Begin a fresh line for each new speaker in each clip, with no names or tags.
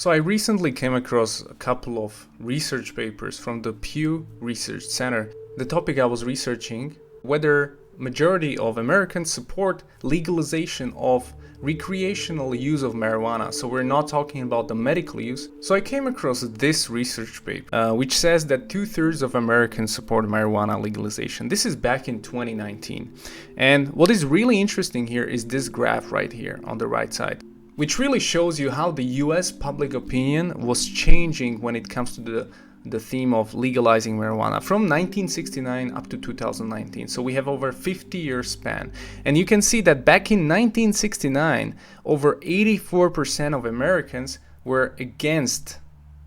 So I recently came across a couple of research papers from the PEW Research Center. The topic I was researching, whether majority of Americans support legalization of recreational use of marijuana. So we're not talking about the medical use. So I came across this research paper, which says that 2/3 of Americans support marijuana legalization. This is back in 2019. And what is really interesting here is this graph right here on the right side, which really shows you how the US public opinion was changing when it comes to the theme of legalizing marijuana from 1969 up to 2019. So we have over 50-year span. And you can see that back in 1969, over 84% of Americans were against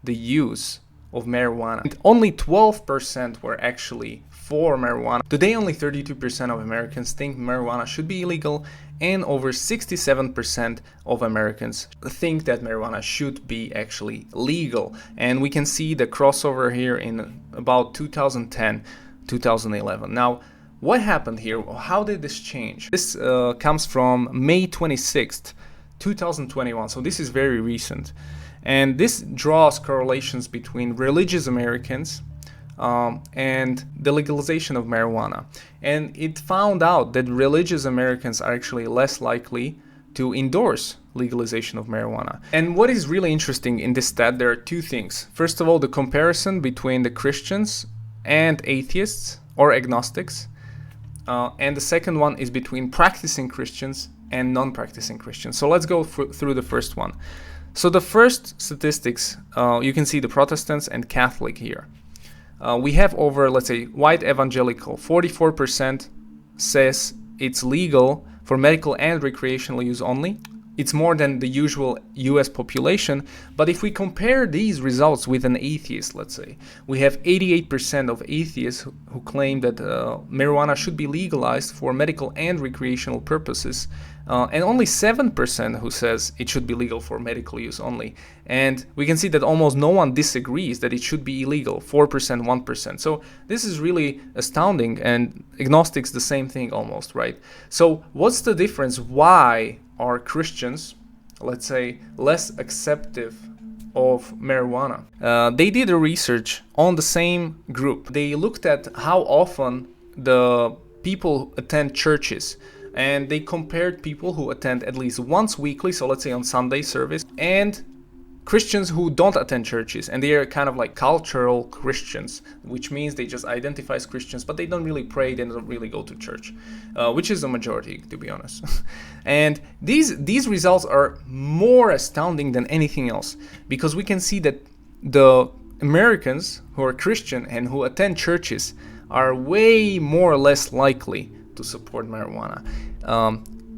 the use of marijuana. And only 12% were actually for marijuana. Today, only 32% of Americans think marijuana should be illegal, and over 67% of Americans think that marijuana should be actually legal. And we can see the crossover here in about 2010, 2011. Now, what happened here? How did this change? This comes from May 26th, 2021. So this is very recent. And this draws correlations between religious Americans and the legalization of marijuana. And it found out that religious Americans are actually less likely to endorse legalization of marijuana. And what is really interesting in this stat, there are two things. First of all, the comparison between the Christians and atheists or agnostics. And the second one is between practicing Christians and non-practicing Christians. So let's go through the first one. So the first statistics, you can see the Protestants and Catholic here. We have over, let's say, white evangelical, 44% says it's legal for medical and recreational use only. It's more than the usual US population. But if we compare these results with an atheist, let's say, we have 88% of atheists who claim that marijuana should be legalized for medical and recreational purposes. And only 7% who says it should be legal for medical use only. And we can see that almost no one disagrees that it should be illegal, 4%, 1%. So this is really astounding, and agnostics the same thing almost, right? So what's the difference? Why are Christians, let's say, less acceptive of marijuana? They did a research on the same group. They looked at how often the people attend churches. And they compared people who attend at least once weekly, so let's say on Sunday service, and Christians who don't attend churches. And they are kind of like cultural Christians, which means they just identify as Christians, but they don't really pray, they don't really go to church, which is a majority, to be honest. And these results are more astounding than anything else, because we can see that the Americans who are Christian and who attend churches are way more or less likely to support marijuana.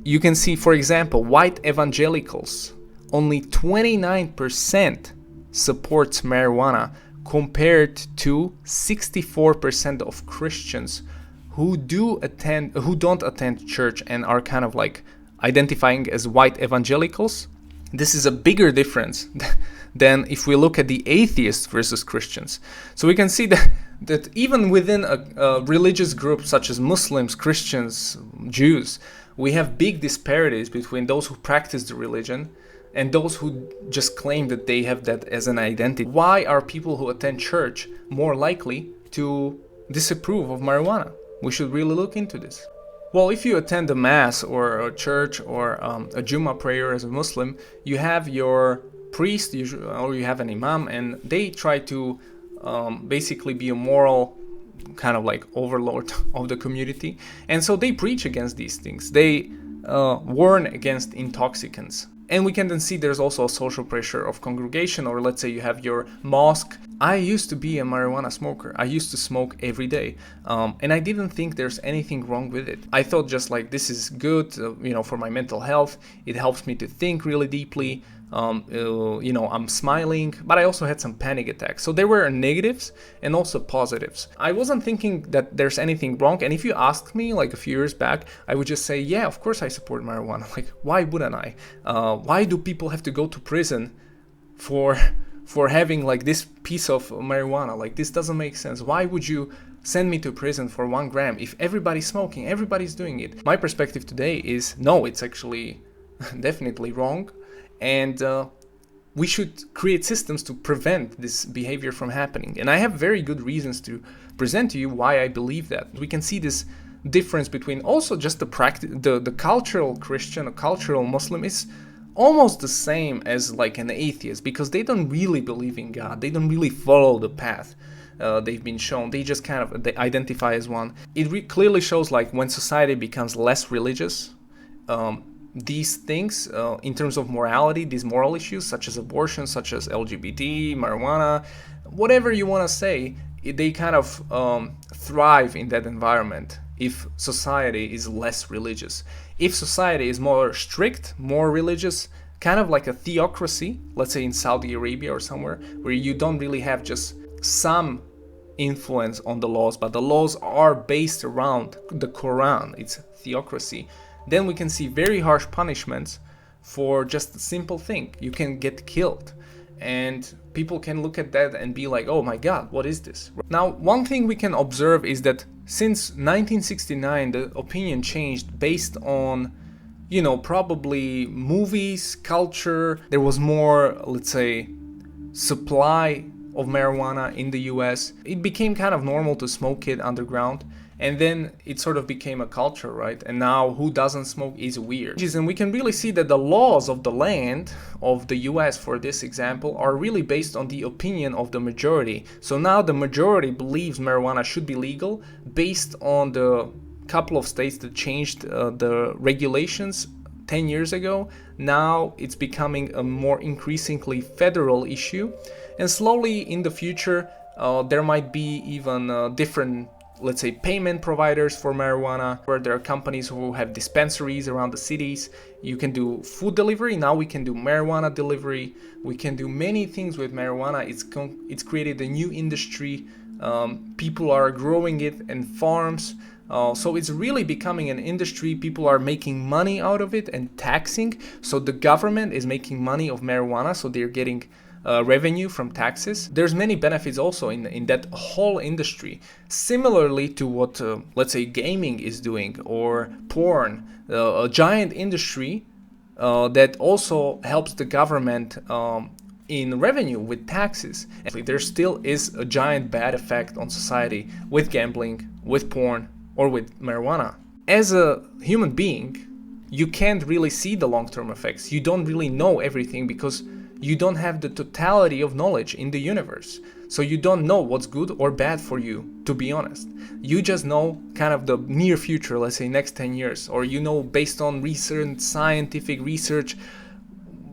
You can see, for example, white evangelicals, only 29% supports marijuana compared to 64% of Christians who don't attend church and are kind of like identifying as white evangelicals. This is a bigger difference than if we look at the atheists versus Christians. So we can see that even within a religious group such as Muslims, Christians, Jews, we have big disparities between those who practice the religion and those who just claim that they have that as an identity. Why are people who attend church more likely to disapprove of marijuana? We should really look into this. Well, if you attend a mass or a church or a Jummah prayer as a Muslim, you have your priest or you have an imam, and they try to basically be a moral kind of like overlord of the community. And so they preach against these things. They warn against intoxicants. And we can then see there's also a social pressure of congregation, or let's say you have your mosque. I used to be a marijuana smoker. I used to smoke every day. And I didn't think there's anything wrong with it. I thought just like, this is good, for my mental health. It helps me to think really deeply. I'm smiling, but I also had some panic attacks. So there were negatives and also positives. I wasn't thinking that there's anything wrong. And if you asked me like a few years back, I would just say, yeah, of course I support marijuana. Like, why wouldn't I? Why do people have to go to prison for having like this piece of marijuana? Like, this doesn't make sense. Why would you send me to prison for 1 gram if everybody's smoking, everybody's doing it? My perspective today is no, it's actually definitely wrong. And we should create systems to prevent this behavior from happening. And I have very good reasons to present to you why I believe that. We can see this difference between also just the cultural Christian or cultural Muslim is almost the same as like an atheist, because they don't really believe in God. They don't really follow the path they've been shown. They just kind of they identify as one. It clearly shows like when society becomes less religious, these things in terms of morality, these moral issues such as abortion, such as LGBT, marijuana, whatever you want to say, they kind of thrive in that environment if society is less religious. If society is more strict, more religious, kind of like a theocracy, let's say in Saudi Arabia or somewhere, where you don't really have just some influence on the laws, but the laws are based around the Quran, it's theocracy, then we can see very harsh punishments for just a simple thing. You can get killed. And people can look at that and be like, oh my God, what is this? Now, one thing we can observe is that since 1969, the opinion changed based on, you know, probably movies, culture. There was more, let's say, supply of marijuana in the US. It became kind of normal to smoke it underground. And then it sort of became a culture, right? And now who doesn't smoke is weird. And we can really see that the laws of the land of the US, for this example, are really based on the opinion of the majority. So now the majority believes marijuana should be legal based on the couple of states that changed the regulations 10 years ago. Now it's becoming a more increasingly federal issue. And slowly in the future, there might be even different, let's say, payment providers for marijuana, where there are companies who have dispensaries around the cities. You can do food delivery. Now we can do marijuana delivery. We can do many things with marijuana. It's created a new industry. People are growing it in farms. So it's really becoming an industry. People are making money out of it and taxing. So the government is making money of marijuana. So they're getting revenue from taxes. There's many benefits also in that whole industry, similarly to what let's say gaming is doing or porn, a giant industry that also helps the government in revenue with taxes. There still is a giant bad effect on society with gambling, with porn, or with marijuana. As a human being, you can't really see the long-term effects. You don't really know everything because you don't have the totality of knowledge in the universe. So you don't know what's good or bad for you, to be honest. You just know kind of the near future, let's say next 10 years, or you know based on recent scientific research,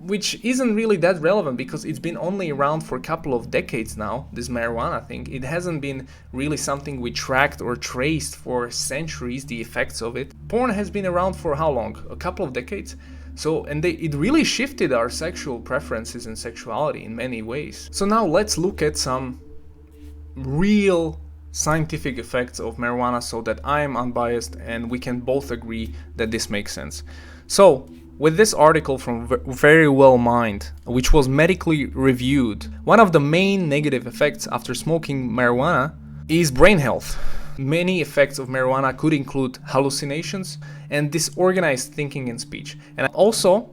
which isn't really that relevant because it's been only around for a couple of decades now, this marijuana thing. It hasn't been really something we tracked or traced for centuries, the effects of it. Porn has been around for how long? A couple of decades? So, and it really shifted our sexual preferences and sexuality in many ways. So now let's look at some real scientific effects of marijuana so that I am unbiased and we can both agree that this makes sense. So, with this article from Very Well Mind, which was medically reviewed, one of the main negative effects after smoking marijuana is brain health. Many effects of marijuana could include hallucinations and disorganized thinking and speech. And also,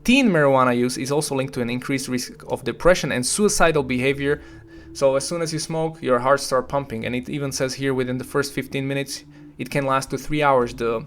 teen marijuana use is also linked to an increased risk of depression and suicidal behavior. So as soon as you smoke, your heart starts pumping. And it even says here within the first 15 minutes, it can last to 3 hours, the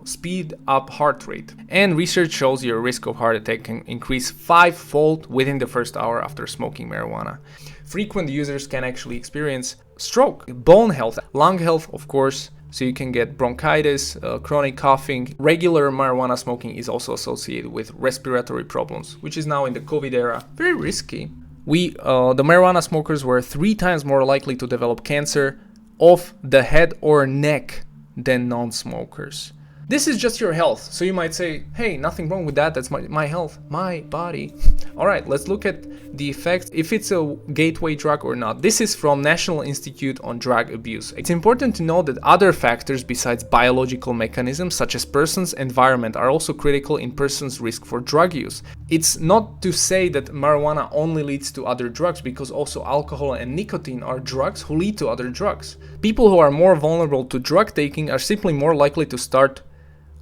speed up heart rate. And research shows your risk of heart attack can increase 5-fold within the first hour after smoking marijuana. Frequent users can actually experience stroke, bone health, lung health, of course, so you can get bronchitis, chronic coughing. Regular marijuana smoking is also associated with respiratory problems, which is now in the COVID era very risky. The marijuana smokers were 3 times more likely to develop cancer of the head or neck than non-smokers. This is just your health. So you might say, hey, nothing wrong with that. That's my health, my body. All right, let's look at the effects, if it's a gateway drug or not. This is from National Institute on Drug Abuse. It's important to know that other factors besides biological mechanisms, such as person's environment, are also critical in person's risk for drug use. It's not to say that marijuana only leads to other drugs, because also alcohol and nicotine are drugs who lead to other drugs. People who are more vulnerable to drug taking are simply more likely to start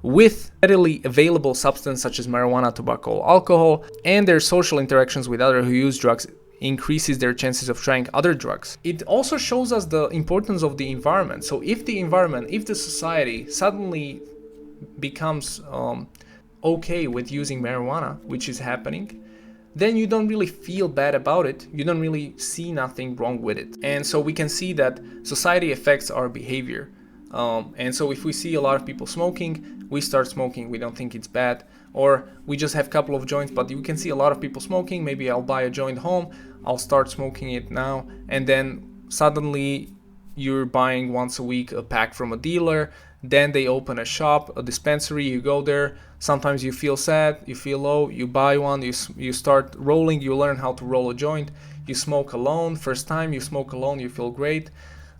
with readily available substances such as marijuana, tobacco, alcohol, and their social interactions with others who use drugs increases their chances of trying other drugs. It also shows us the importance of the environment. So if the society suddenly becomes okay with using marijuana, which is happening, then you don't really feel bad about it. You don't really see nothing wrong with it. And so we can see that society affects our behavior. And so if we see a lot of people smoking, we start smoking, we don't think it's bad. Or we just have a couple of joints, but you can see a lot of people smoking. Maybe I'll buy a joint home, I'll start smoking it now. And then suddenly you're buying once a week a pack from a dealer. Then they open a shop, a dispensary, you go there. Sometimes you feel sad, you feel low, you buy one, you start rolling, you learn how to roll a joint. You smoke alone, first time you smoke alone, you feel great.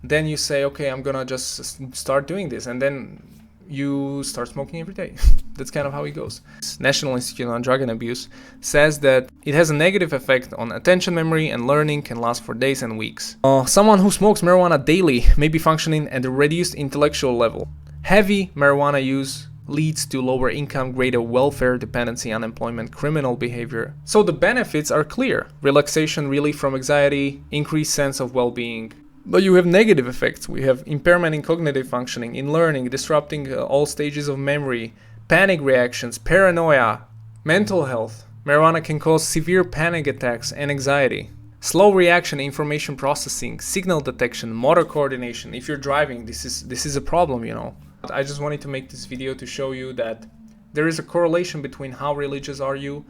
Then you say, okay, I'm gonna just start doing this. And then you start smoking every day. That's kind of how it goes. National Institute on Drug and Abuse says that it has a negative effect on attention, memory, and learning, can last for days and weeks. Someone who smokes marijuana daily may be functioning at a reduced intellectual level. Heavy marijuana use leads to lower income, greater welfare dependency, unemployment, criminal behavior. So the benefits are clear. Relaxation, relief from anxiety, increased sense of well-being. But you have negative effects. We have impairment in cognitive functioning, in learning, disrupting all stages of memory, panic reactions, paranoia, mental health. Marijuana can cause severe panic attacks and anxiety. Slow reaction, information processing, signal detection, motor coordination. If you're driving, this is a problem, you know. I just wanted to make this video to show you that there is a correlation between how religious are you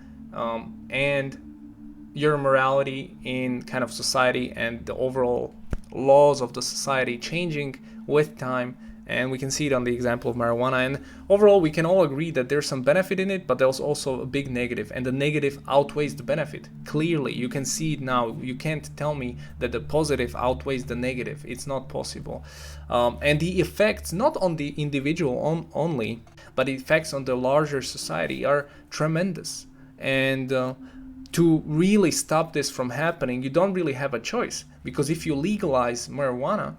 and your morality in kind of society and the overall laws of the society changing with time. And we can see it on the example of marijuana. And overall, we can all agree that there's some benefit in it, but there's also a big negative. And the negative outweighs the benefit. Clearly, you can see it now. You can't tell me that the positive outweighs the negative. It's not possible. And the effects, not on the individual only, but the effects on the larger society are tremendous. And to really stop this from happening, you don't really have a choice. Because if you legalize marijuana,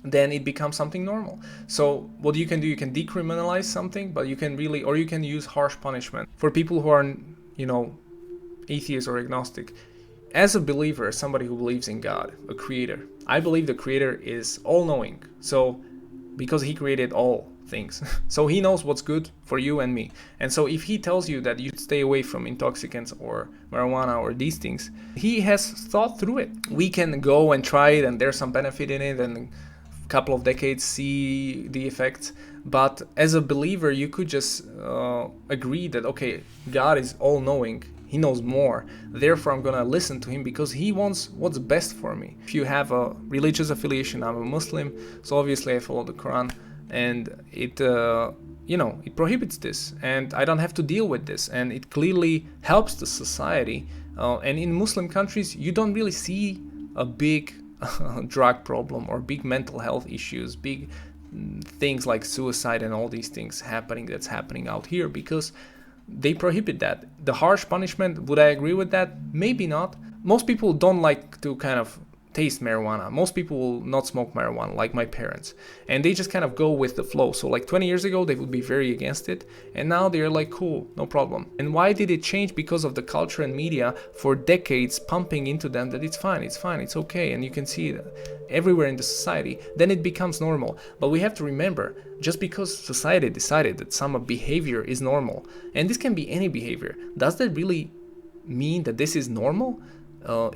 then it becomes something normal. So what you can do, you can decriminalize something, but you can really, or you can use harsh punishment. For people who are, you know, atheist or agnostic, as a believer, somebody who believes in God, a creator, I believe the creator is all-knowing. So because he created all things, so he knows what's good for you and me. And so if he tells you that you stay away from intoxicants or marijuana or these things, he has thought through it. We can go and try it, and there's some benefit in it, and couple of decades see the effects, but as a believer you could just agree that okay, God is all-knowing, he knows more, therefore I'm gonna listen to him because he wants what's best for me. If you have a religious affiliation, I'm a Muslim, so obviously I follow the Quran, and it it prohibits this, and I don't have to deal with this, and it clearly helps the society. And in Muslim countries you don't really see a big drug problem or big mental health issues, big things like suicide and all these things that's happening out here, because they prohibit that. The harsh punishment, would I agree with that? Maybe not. Most people don't like to kind of taste marijuana. Most people will not smoke marijuana, like my parents, and they just kind of go with the flow. So like 20 years ago they would be very against it, and now they're like, cool, no problem. And why did it change? Because of the culture and media for decades pumping into them that it's fine, it's okay, and you can see it everywhere in the society. Then it becomes normal. But we have to remember, just because society decided that some behavior is normal, and this can be any behavior, does that really mean that this is normal?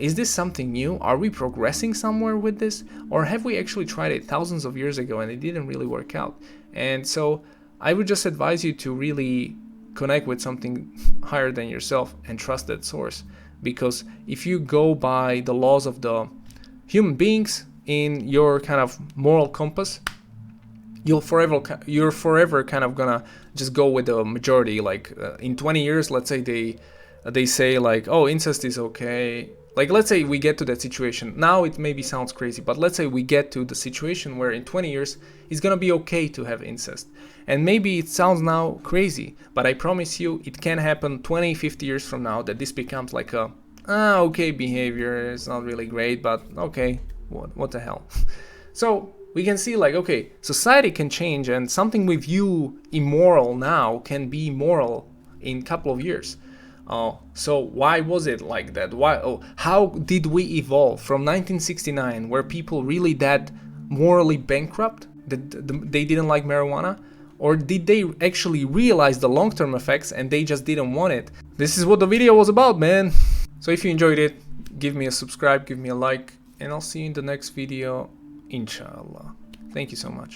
Is this something new? Are we progressing somewhere with this? Or have we actually tried it thousands of years ago and it didn't really work out? And so I would just advise you to really connect with something higher than yourself and trust that source. Because if you go by the laws of the human beings in your kind of moral compass, you're forever kind of gonna just go with the majority. Like in 20 years, let's say they say like, oh, incest is okay. Like, let's say we get to that situation. Now it maybe sounds crazy, but let's say we get to the situation where in 20 years it's gonna be okay to have incest. And maybe it sounds now crazy, but I promise you it can happen 20, 50 years from now that this becomes like a, okay behavior. It's not really great, but okay, what the hell. So we can see like, okay, society can change, and something we view immoral now can be moral in a couple of years. So why was it like that? How did we evolve from 1969, where people really that morally bankrupt, that they didn't like marijuana? Or did they actually realize the long-term effects and they just didn't want it? This is what the video was about, man. So if you enjoyed it, give me a subscribe, give me a like, and I'll see you in the next video, inshallah. Thank you so much.